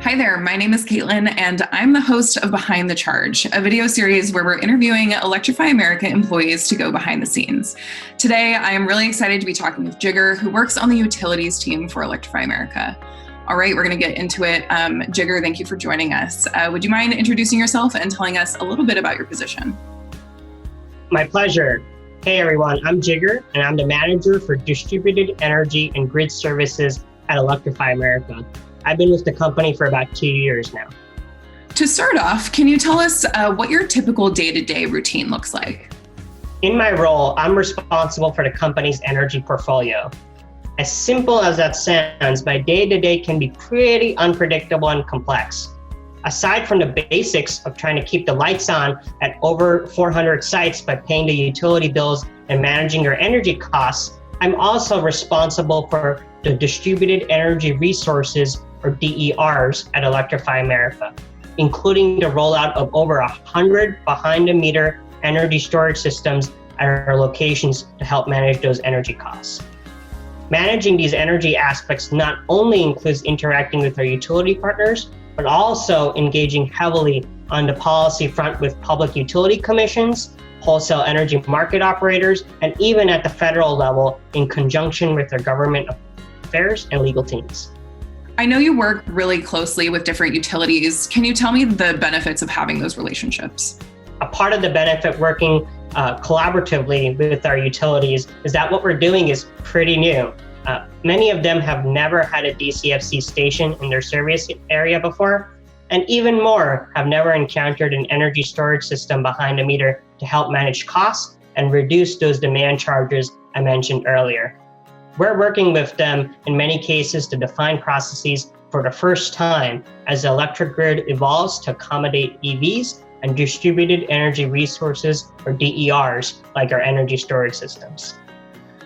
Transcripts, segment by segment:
Hi there, my name is Caitlin, and I'm the host of Behind the Charge, a video series where we're interviewing Electrify America employees to go behind the scenes. Today, I am really excited to be talking with Jigar, who works on the utilities team for Electrify America. All right, we're going to get into it. Jigar, thank you for joining us. Would you mind introducing yourself and telling us a little bit about your position? My pleasure. Hey everyone, I'm Jigar, and I'm the manager for distributed energy and grid services at Electrify America. I've been with the company for about 2 years now. To start off, can you tell us what your typical day-to-day routine looks like? In my role, I'm responsible for the company's energy portfolio. As simple as that sounds, my day-to-day can be pretty unpredictable and complex. Aside from the basics of trying to keep the lights on at over 400 sites by paying the utility bills and managing your energy costs, I'm also responsible for the distributed energy resources, or DERs, at Electrify America, including the rollout of over 100 behind-the-meter energy storage systems at our locations to help manage those energy costs. Managing these energy aspects not only includes interacting with our utility partners, but also engaging heavily on the policy front with public utility commissions, wholesale energy market operators, and even at the federal level in conjunction with their government affairs and legal teams. I know you work really closely with different utilities. Can you tell me the benefits of having those relationships? A part of the benefit working collaboratively with our utilities is that what we're doing is pretty new. Many of them have never had a DCFC station in their service area before, and even more have never encountered an energy storage system behind the meter to help manage costs and reduce those demand charges I mentioned earlier. We're working with them in many cases to define processes for the first time as the electric grid evolves to accommodate EVs and distributed energy resources, or DERs, like our energy storage systems.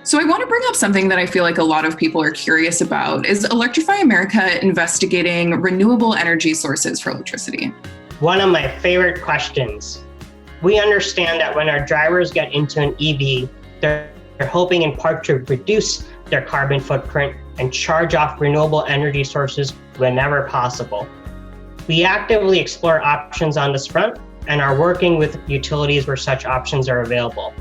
So I want to bring up something that I feel like a lot of people are curious about. Is Electrify America investigating renewable energy sources for electricity? One of my favorite questions. We understand that when our drivers get into an EV, they're hoping in part to reduce their carbon footprint and charge off renewable energy sources whenever possible. We actively explore options on this front and are working with utilities where such options are available.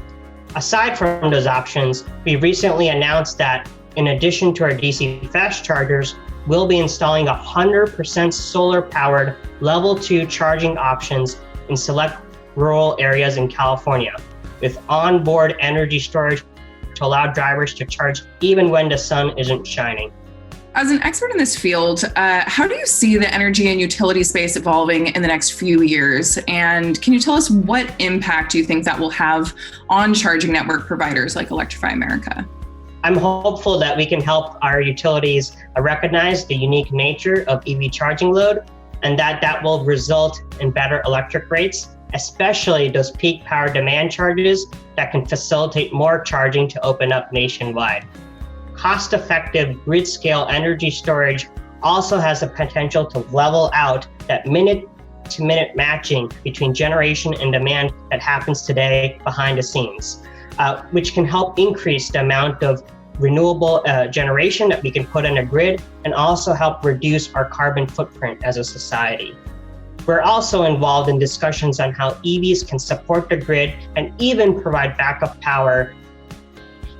Aside from those options, we recently announced that in addition to our DC fast chargers, we'll be installing 100% solar-powered level 2 charging options in select rural areas in California, with onboard energy storage to allow drivers to charge even when the sun isn't shining. As an expert in this field, how do you see the energy and utility space evolving in the next few years? And can you tell us what impact you think that will have on charging network providers like Electrify America? I'm hopeful that we can help our utilities recognize the unique nature of EV charging load, and that will result in better electric rates, especially those peak power demand charges that can facilitate more charging to open up nationwide. Cost-effective grid-scale energy storage also has the potential to level out that minute-to-minute matching between generation and demand that happens today behind the scenes, which can help increase the amount of renewable generation that we can put in a grid and also help reduce our carbon footprint as a society. We're also involved in discussions on how EVs can support the grid and even provide backup power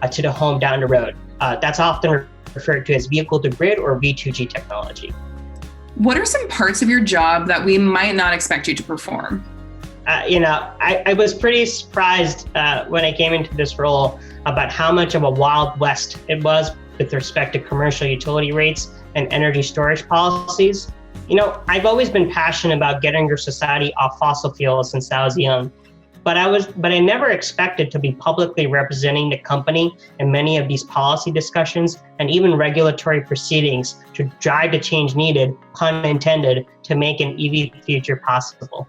to the home down the road. That's often referred to as vehicle-to-grid or V2G technology. What are some parts of your job that we might not expect you to perform? I was pretty surprised when I came into this role about how much of a Wild West it was with respect to commercial utility rates and energy storage policies. I've always been passionate about getting your society off fossil fuels since I was young. But I never expected to be publicly representing the company in many of these policy discussions and even regulatory proceedings to drive the change needed, pun intended, to make an EV future possible.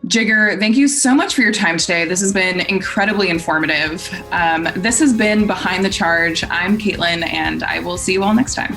Jigar, thank you so much for your time today. This has been incredibly informative. This has been Behind the Charge. I'm Caitlin, and I will see you all next time.